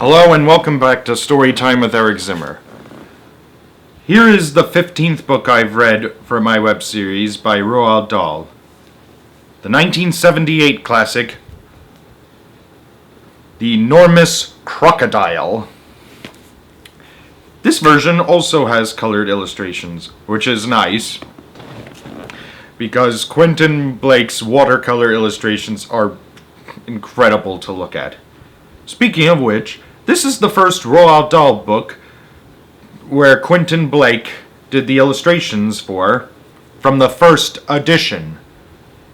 Hello and welcome back to Storytime with Eric Zimmer. Here is the 15th book I've read for my web series by Roald Dahl. The 1978 classic, The Enormous Crocodile. This version also has colored illustrations, which is nice, because Quentin Blake's watercolor illustrations are incredible to look at. Speaking of which, this is the first Roald Dahl book where Quentin Blake did the illustrations from the first edition.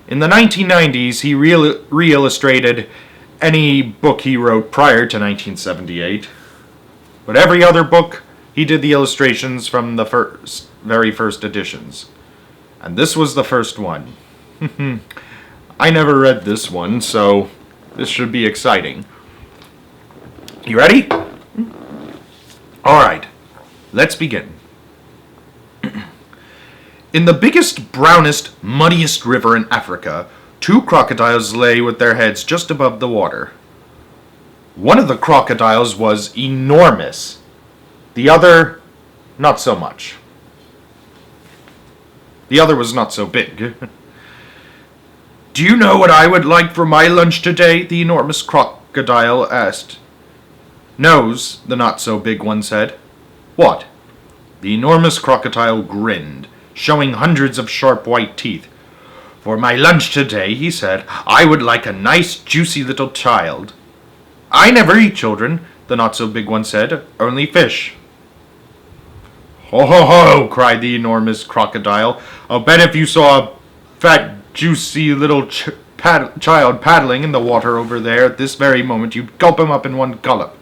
In the 1990s, he re-illustrated any book he wrote prior to 1978, but every other book, he did the illustrations from the very first editions. And this was the first one. I never read this one, so this should be exciting. You ready? Alright, let's begin. In the biggest, brownest, muddiest river in Africa, two crocodiles lay with their heads just above the water. One of the crocodiles was enormous. The other, not so much. The other was not so big. Do you know what I would like for my lunch today? The enormous crocodile asked. Nose, the not-so-big one said. What? The enormous crocodile grinned, showing hundreds of sharp white teeth. For my lunch today, he said, I would like a nice, juicy little child. I never eat children, the not-so-big one said, only fish. Ho ho ho, cried the enormous crocodile. I'll bet if you saw a fat, juicy little child paddling in the water over there at this very moment, you'd gulp him up in one gulp.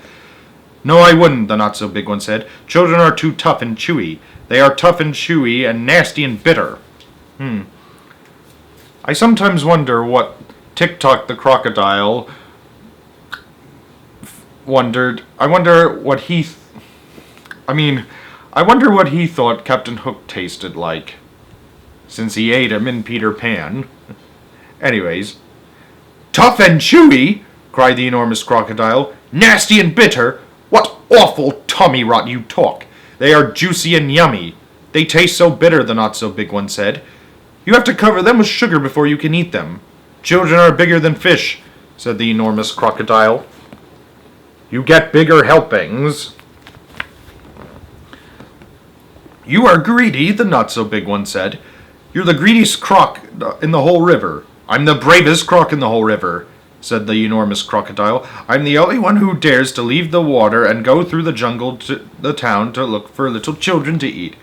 No, I wouldn't, the not-so-big one said. Children are too tough and chewy. They are tough and chewy and nasty and bitter. I sometimes wonder what Tick-Tock the crocodile wondered. I wonder what he thought Captain Hook tasted like, since he ate him in Peter Pan. Anyways. Tough and chewy, cried the enormous crocodile. Nasty and bitter. What awful tummy rot you talk! They are juicy and yummy. They taste so bitter, the not-so-big one said. You have to cover them with sugar before you can eat them. Children are bigger than fish, said the enormous crocodile. You get bigger helpings. You are greedy, the not-so-big one said. You're the greediest croc in the whole river. I'm the bravest croc in the whole river, said the enormous crocodile. I'm the only one who dares to leave the water and go through the jungle to the town to look for little children to eat.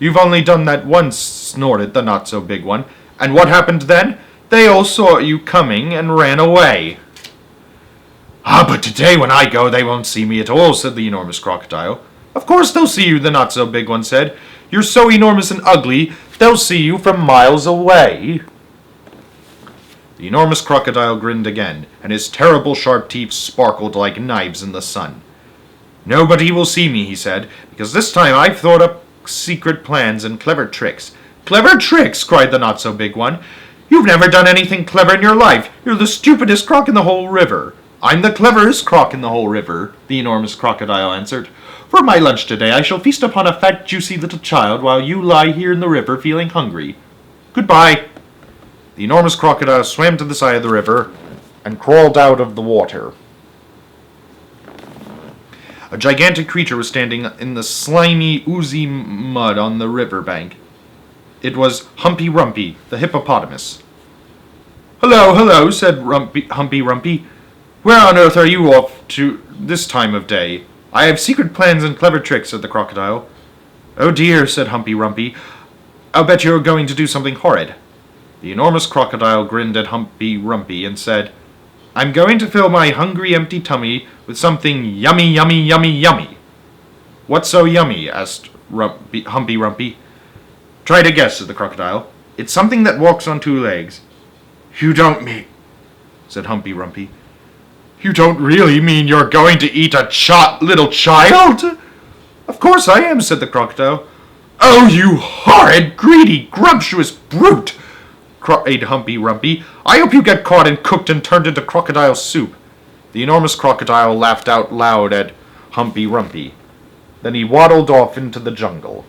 You've only done that once, snorted the not-so-big one. And what happened then? They all saw you coming and ran away. Ah, but today when I go, they won't see me at all, said the enormous crocodile. Of course they'll see you, the not-so-big one said. You're so enormous and ugly, they'll see you from miles away. The enormous crocodile grinned again, and his terrible sharp teeth sparkled like knives in the sun. Nobody will see me, he said, because this time I've thought up secret plans and clever tricks. Clever tricks, cried the not-so-big one. You've never done anything clever in your life. You're the stupidest croc in the whole river. I'm the cleverest croc in the whole river, the enormous crocodile answered. For my lunch today I shall feast upon a fat, juicy little child while you lie here in the river feeling hungry. Goodbye. The enormous crocodile swam to the side of the river and crawled out of the water. A gigantic creature was standing in the slimy, oozy mud on the river bank. It was Humpy Rumpy, the hippopotamus. Hello, hello, said Humpy Rumpy. Where on earth are you off to this time of day? I have secret plans and clever tricks, said the crocodile. Oh dear, said Humpy Rumpy. I'll bet you're going to do something horrid. The enormous crocodile grinned at Humpy Rumpy and said, I'm going to fill my hungry, empty tummy with something yummy, yummy, yummy, yummy. What's so yummy? Asked Humpy Rumpy. Try to guess, said the crocodile. It's something that walks on two legs. You don't mean, said Humpy Rumpy. You don't really mean you're going to eat a little child? Of course I am, said the crocodile. Oh, you horrid, greedy, grumptuous brute, cried Humpy Rumpy. I hope you get caught and cooked and turned into crocodile soup. The enormous crocodile laughed out loud at Humpy Rumpy. Then he waddled off into the jungle.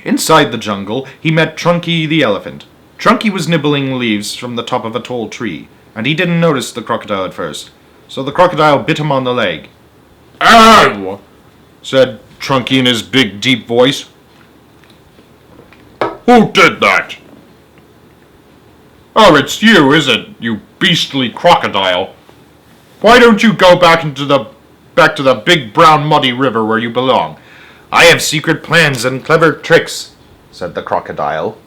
Inside the jungle, he met Trunky the elephant. Trunky was nibbling leaves from the top of a tall tree, and he didn't notice the crocodile at first, so the crocodile bit him on the leg. "Ow!" said Trunky in his big, deep voice. "Who did that?" "Oh, it's you, is it, you beastly crocodile? Why don't you go back to the big brown muddy river where you belong?" "I have secret plans and clever tricks," said the crocodile.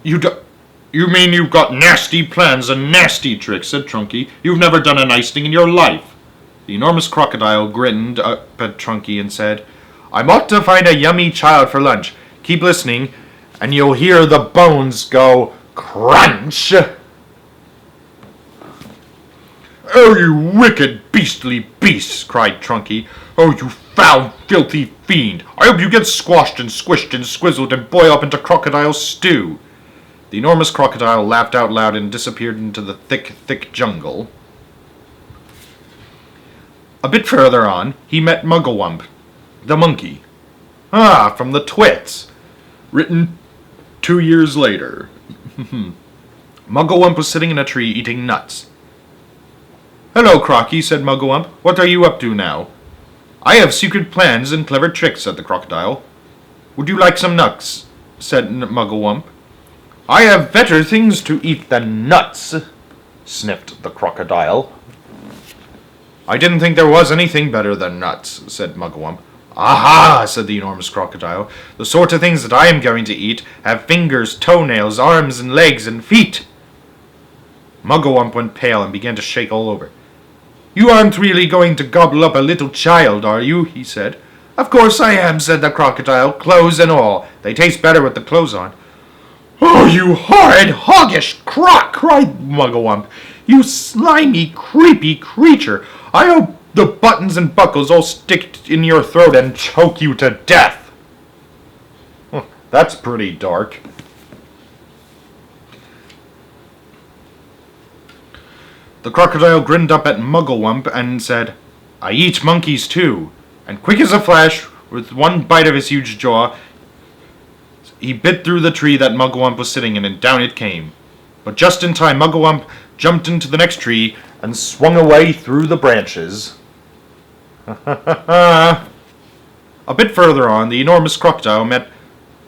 You mean you've got nasty plans and nasty tricks," said Trunky. "You've never done a nice thing in your life." The enormous crocodile grinned up at Trunky and said, "I'm off to find a yummy child for lunch. Keep listening, and you'll hear the bones go crunch." "Oh, you wicked, beastly beast!" cried Trunky. "Oh, you foul, filthy fiend! I hope you get squashed and squished and squizzled and boil up into crocodile stew." The enormous crocodile laughed out loud and disappeared into the thick, thick jungle. A bit further on, he met Mugglewump, the monkey. From the Twits. Written 2 years later. Mugglewump was sitting in a tree eating nuts. "Hello, Crocky," said Mugglewump. "What are you up to now?" "I have secret plans and clever tricks," said the crocodile. "Would you like some nuts?" said Mugglewump. "I have better things to eat than nuts," sniffed the crocodile. "I didn't think there was anything better than nuts," said Mugglewump. "Aha!" said the enormous crocodile. "The sort of things that I am going to eat have fingers, toenails, arms, and legs, and feet." Mugglewump went pale and began to shake all over. "You aren't really going to gobble up a little child, are you?" he said. "Of course I am," said the crocodile, "clothes and all. They taste better with the clothes on." "Oh, you horrid, hoggish croc!" cried Mugglewump. "You slimy, creepy creature! I hope the buttons and buckles all stick in your throat and choke you to death." That's pretty dark. The crocodile grinned up at Mugglewump and said, "I eat monkeys too." And quick as a flash, with one bite of his huge jaw, he bit through the tree that Mugglewump was sitting in, and down it came. But just in time, Mugglewump jumped into the next tree and swung away through the branches. A bit further on, the enormous crocodile met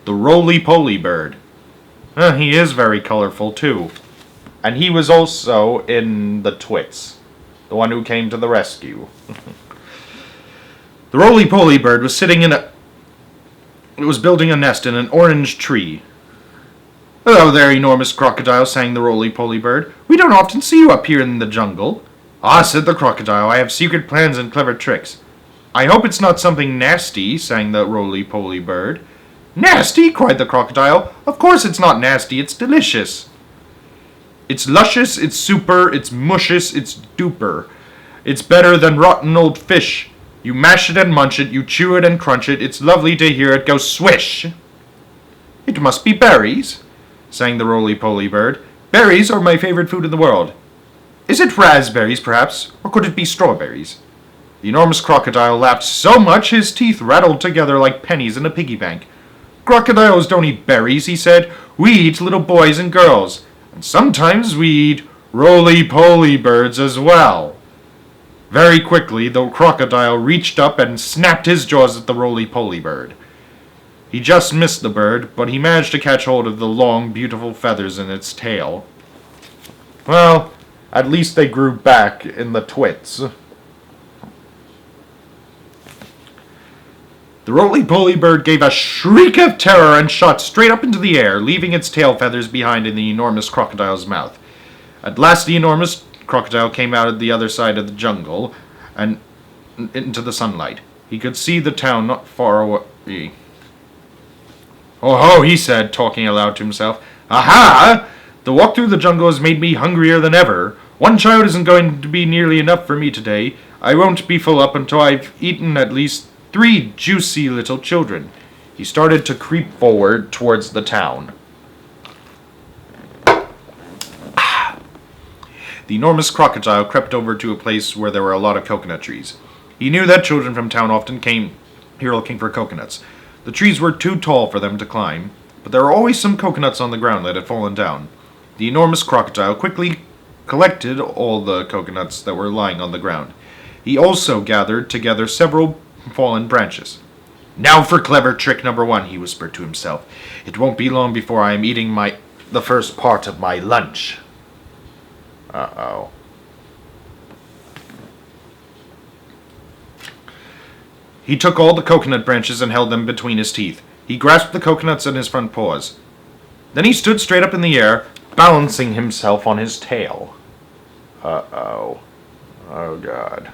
the roly-poly bird. He is very colorful, too. And he was also in the Twits, the one who came to the rescue. The roly-poly bird was building a nest in an orange tree. "Hello there, enormous crocodile," sang the roly-poly bird. "We don't often see you up here in the jungle." "Ah," said the crocodile, "I have secret plans and clever tricks." "I hope it's not something nasty," sang the roly-poly bird. "Nasty?" cried the crocodile. "Of course it's not nasty, it's delicious. It's luscious, it's super, it's muscious, it's duper. It's better than rotten old fish. You mash it and munch it, you chew it and crunch it, it's lovely to hear it go swish." "It must be berries," sang the roly-poly bird. "Berries are my favorite food in the world." "Is it raspberries, perhaps? Or could it be strawberries?" The enormous crocodile laughed so much his teeth rattled together like pennies in a piggy bank. "Crocodiles don't eat berries," he said. "We eat little boys and girls. And sometimes we eat roly-poly birds as well." Very quickly, the crocodile reached up and snapped his jaws at the roly-poly bird. He just missed the bird, but he managed to catch hold of the long, beautiful feathers in its tail. Well, at least they grew back in the Twits. The roly-poly bird gave a shriek of terror and shot straight up into the air, leaving its tail feathers behind in the enormous crocodile's mouth. At last the enormous crocodile came out at the other side of the jungle and into the sunlight. He could see the town not far away. "Oh ho," he said, talking aloud to himself. "Aha! The walk through the jungle has made me hungrier than ever. One child isn't going to be nearly enough for me today. I won't be full up until I've eaten at least 3 juicy little children." He started to creep forward towards the town. The enormous crocodile crept over to a place where there were a lot of coconut trees. He knew that children from town often came here looking for coconuts. The trees were too tall for them to climb, but there were always some coconuts on the ground that had fallen down. The enormous crocodile quickly collected all the coconuts that were lying on the ground. He also gathered together several fallen branches. "Now for clever trick number 1, he whispered to himself. "It won't be long before I am eating the first part of my lunch." Uh-oh. He took all the coconut branches and held them between his teeth. He grasped the coconuts in his front paws. Then he stood straight up in the air, balancing himself on his tail. Uh-oh. Oh, God.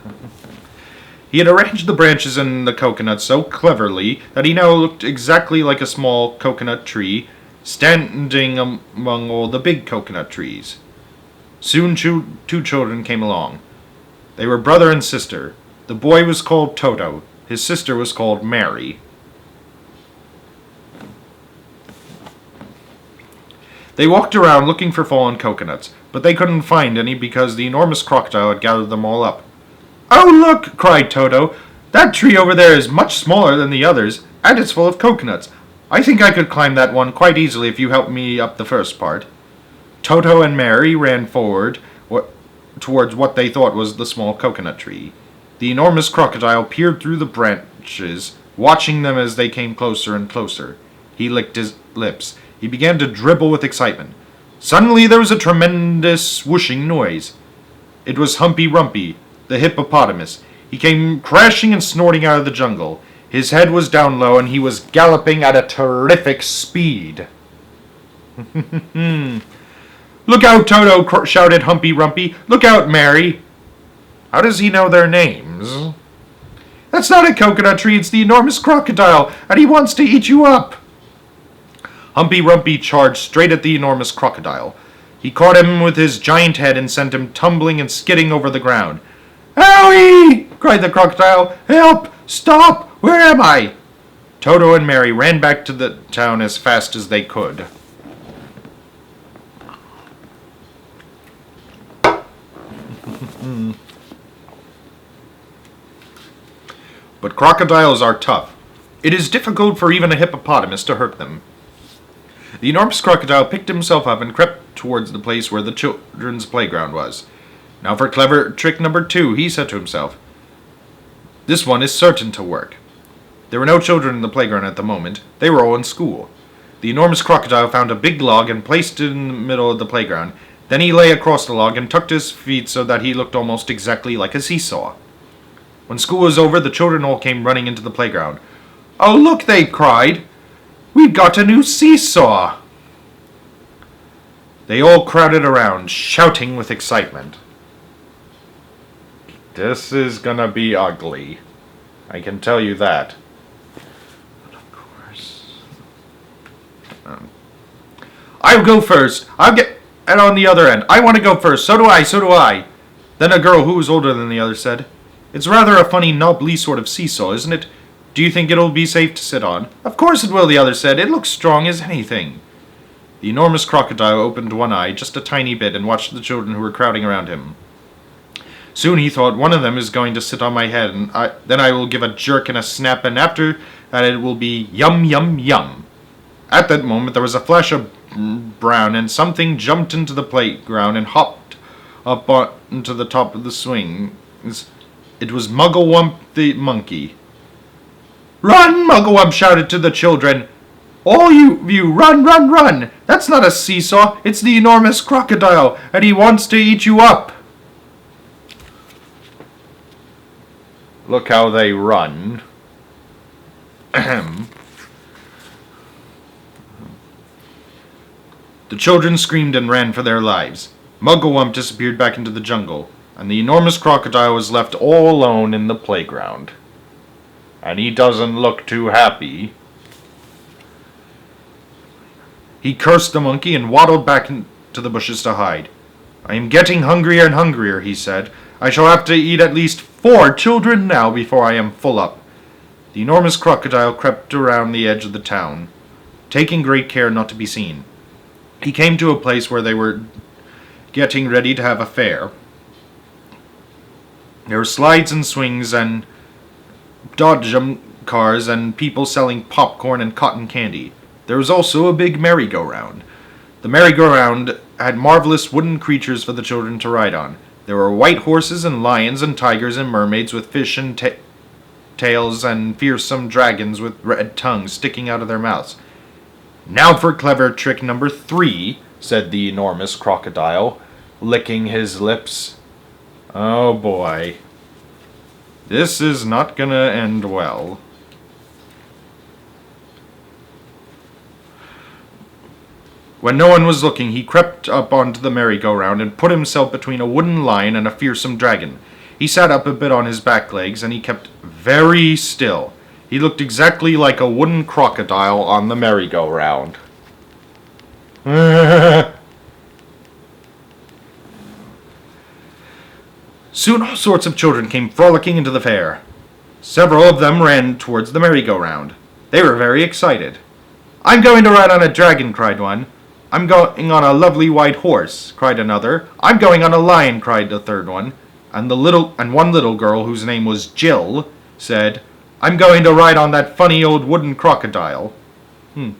He had arranged the branches and the coconuts so cleverly that he now looked exactly like a small coconut tree standing among all the big coconut trees. Soon two children came along. They were brother and sister. The boy was called Toto. His sister was called Mary. They walked around looking for fallen coconuts, but they couldn't find any because the enormous crocodile had gathered them all up. "Oh, look!" cried Toto. "That tree over there is much smaller than the others, and it's full of coconuts. I think I could climb that one quite easily if you help me up the first part." Toto and Mary ran forward towards what they thought was the small coconut tree. The enormous crocodile peered through the branches, watching them as they came closer and closer. He licked his lips. He began to dribble with excitement. Suddenly there was a tremendous whooshing noise. It was Humpy Rumpy, the hippopotamus. He came crashing and snorting out of the jungle. His head was down low and he was galloping at a terrific speed. "Look out, Toto!" shouted Humpy Rumpy. "Look out, Mary!" "How does he know their names?" "That's not a coconut tree, it's the enormous crocodile, and he wants to eat you up!" Humpy Rumpy charged straight at the enormous crocodile. He caught him with his giant head and sent him tumbling and skidding over the ground. "Owie!" cried the crocodile. "Help! Stop! Where am I?" Toto and Mary ran back to the town as fast as they could. But crocodiles are tough. It is difficult for even a hippopotamus to hurt them. The enormous crocodile picked himself up and crept towards the place where the children's playground was. "Now for clever trick number 2, he said to himself. "This one is certain to work." There were no children in the playground at the moment. They were all in school. The enormous crocodile found a big log and placed it in the middle of the playground. Then he lay across the log and tucked his feet so that he looked almost exactly like a seesaw. When school was over, the children all came running into the playground. "Oh, look," they cried. "We've got a new seesaw!" They all crowded around, shouting with excitement. This is gonna be ugly. I can tell you that. But of course. I'll go first. I'll get it on the other end. I want to go first. So do I, so do I. Then a girl who was older than the others said, "It's rather a funny, knobbly sort of seesaw, isn't it? Do you think it'll be safe to sit on?" "Of course it will," the other said. "It looks strong as anything." The enormous crocodile opened one eye just a tiny bit and watched the children who were crowding around him. Soon he thought, "One of them is going to sit on my head, and then I will give a jerk and a snap, and after that it will be yum, yum, yum." At that moment there was a flash of brown, and something jumped into the playground and hopped up onto the top of the swing. It was Mugglewump the monkey. "Run!" Mugglewump shouted to the children. "All you, run, run, run! That's not a seesaw, it's the enormous crocodile, and he wants to eat you up!" Look how they run. The children screamed and ran for their lives. Mugglewump disappeared back into the jungle, and the enormous crocodile was left all alone in the playground. And he doesn't look too happy. He cursed the monkey and waddled back into the bushes to hide. "I am getting hungrier and hungrier," he said. "I shall have to eat at least 4 children now before I am full up." The enormous crocodile crept around the edge of the town, taking great care not to be seen. He came to a place where they were getting ready to have a fair. There were slides and swings and dodgem cars and people selling popcorn and cotton candy. There was also a big merry-go-round. The merry-go-round had marvelous wooden creatures for the children to ride on. There were white horses and lions and tigers and mermaids with fish and tails and fearsome dragons with red tongues sticking out of their mouths. "Now for clever trick number 3, said the enormous crocodile, licking his lips. Oh boy. This is not gonna end well. When no one was looking, he crept up onto the merry-go-round and put himself between a wooden lion and a fearsome dragon. He sat up a bit on his back legs, and he kept very still. He looked exactly like a wooden crocodile on the merry-go-round. Soon all sorts of children came frolicking into the fair. Several of them ran towards the merry-go-round. They were very excited. "I'm going to ride on a dragon," cried one. "I'm going on a lovely white horse," cried another. "I'm going on a lion," cried the third one. And one little girl, whose name was Jill, said, "I'm going to ride on that funny old wooden crocodile." Do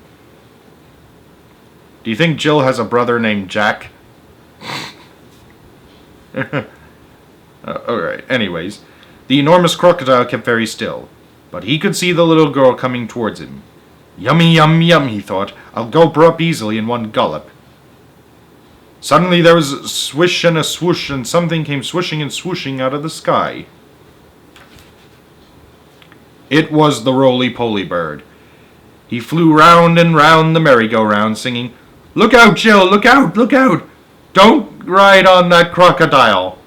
you think Jill has a brother named Jack? Alright, anyways. The enormous crocodile kept very still, but he could see the little girl coming towards him. "Yummy, yum, yum," he thought. "I'll gulp her up easily in one gulp." Suddenly there was a swish and a swoosh, and something came swishing and swooshing out of the sky. It was the roly-poly bird. He flew round and round the merry-go-round, singing, "Look out, Jill! Look out! Look out! Don't ride on that crocodile!"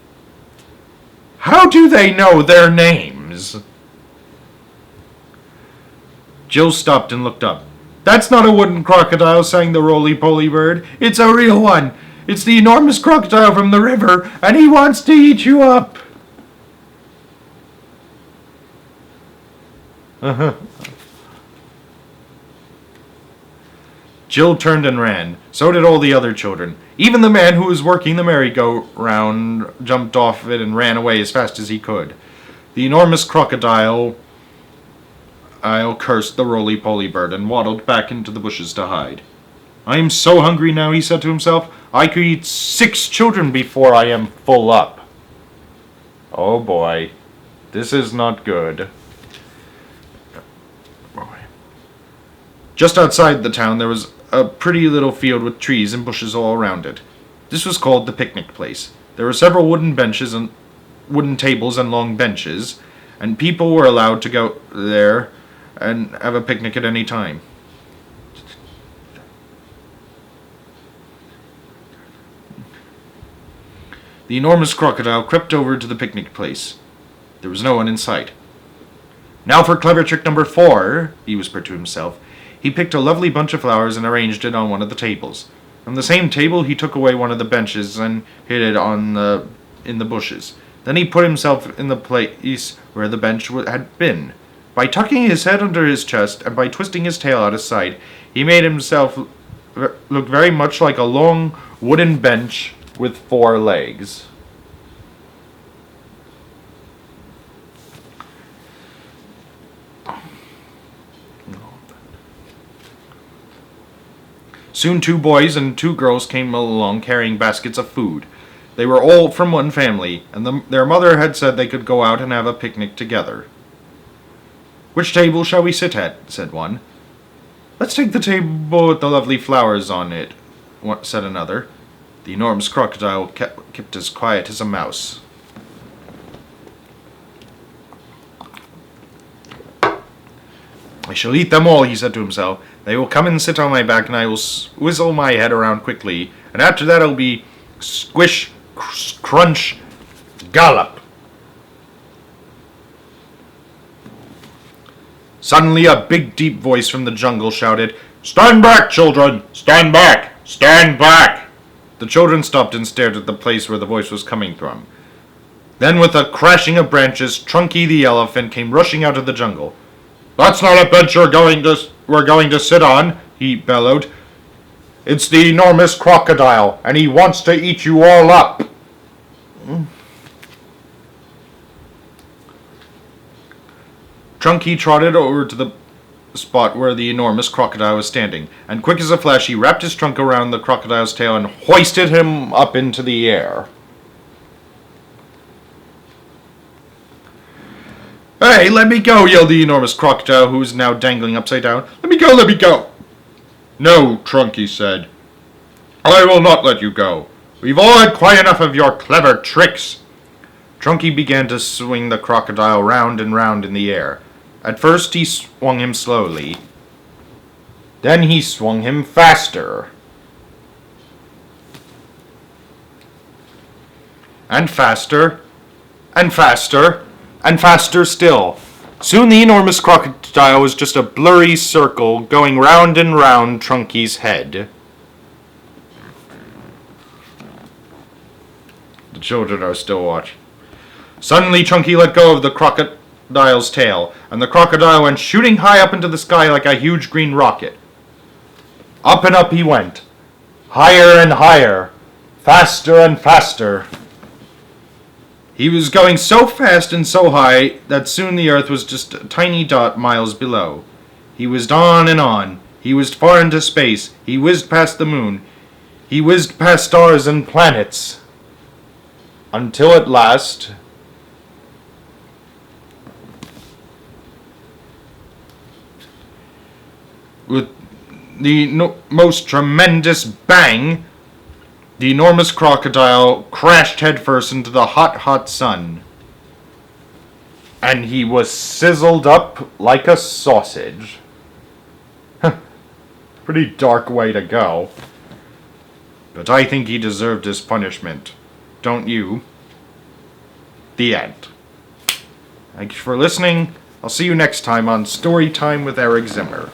How do they know their names? Jill stopped and looked up. "That's not a wooden crocodile," sang the roly-poly bird. "It's a real one. It's the enormous crocodile from the river, and he wants to eat you up." Jill turned and ran. So did all the other children. Even the man who was working the merry-go-round jumped off it and ran away as fast as he could. The enormous crocodile cursed the roly-poly bird and waddled back into the bushes to hide. "I am so hungry now," he said to himself. "I could eat 6 children before I am full up." Oh boy. This is not good. Just outside the town there was a pretty little field with trees and bushes all around it. This was called the picnic place. There were several wooden benches and wooden tables and long benches, and people were allowed to go there and have a picnic at any time. The enormous crocodile crept over to the picnic place. There was no one in sight. "Now for clever trick number 4, he whispered to himself. He picked a lovely bunch of flowers and arranged it on one of the tables. From the same table he took away one of the benches and hid it in the bushes. Then he put himself in the place where the bench had been. By tucking his head under his chest and by twisting his tail out of sight, he made himself look very much like a long wooden bench with 4 legs. Soon 2 boys and 2 girls came along carrying baskets of food. They were all from one family, and their mother had said they could go out and have a picnic together. "Which table shall we sit at?" said one. "Let's take the table with the lovely flowers on it," said another. The enormous crocodile kept as quiet as a mouse. "I shall eat them all," he said to himself. "They will come and sit on my back, and I will swizzle my head around quickly, and after that it'll be squish, crunch, gallop." Suddenly a big deep voice from the jungle shouted, "Stand back, children! Stand back! Stand back!" The children stopped and stared at the place where the voice was coming from. Then with a crashing of branches, Trunky the elephant came rushing out of the jungle. That's not a bench we're going to sit on, he bellowed. It's the enormous crocodile, and he wants to eat you all up. Chunky trotted over to the spot where the enormous crocodile was standing, and quick as a flash he wrapped his trunk around the crocodile's tail and hoisted him up into the air. Hey, let me go, yelled the enormous crocodile, who was now dangling upside down. Let me go, let me go. No, Trunky said. I will not let you go. We've all had quite enough of your clever tricks. Trunky began to swing the crocodile round and round in the air. At first he swung him slowly. Then he swung him faster. And faster. And faster. And faster still. Soon the enormous crocodile was just a blurry circle going round and round Trunky's head. The children are still watching. Suddenly Chunky let go of the crocodile's tail, and the crocodile went shooting high up into the sky like a huge green rocket. Up and up he went. Higher and higher. Faster and faster. He was going so fast and so high that soon the earth was just a tiny dot miles below. He whizzed on and on. He whizzed far into space. He whizzed past the moon. He whizzed past stars and planets. Until at last, with the most tremendous bang, the enormous crocodile crashed headfirst into the hot, hot sun. And he was sizzled up like a sausage. Pretty dark way to go. But I think he deserved his punishment. Don't you? The end. Thank you for listening. I'll see you next time on Storytime with Eric Zimmer.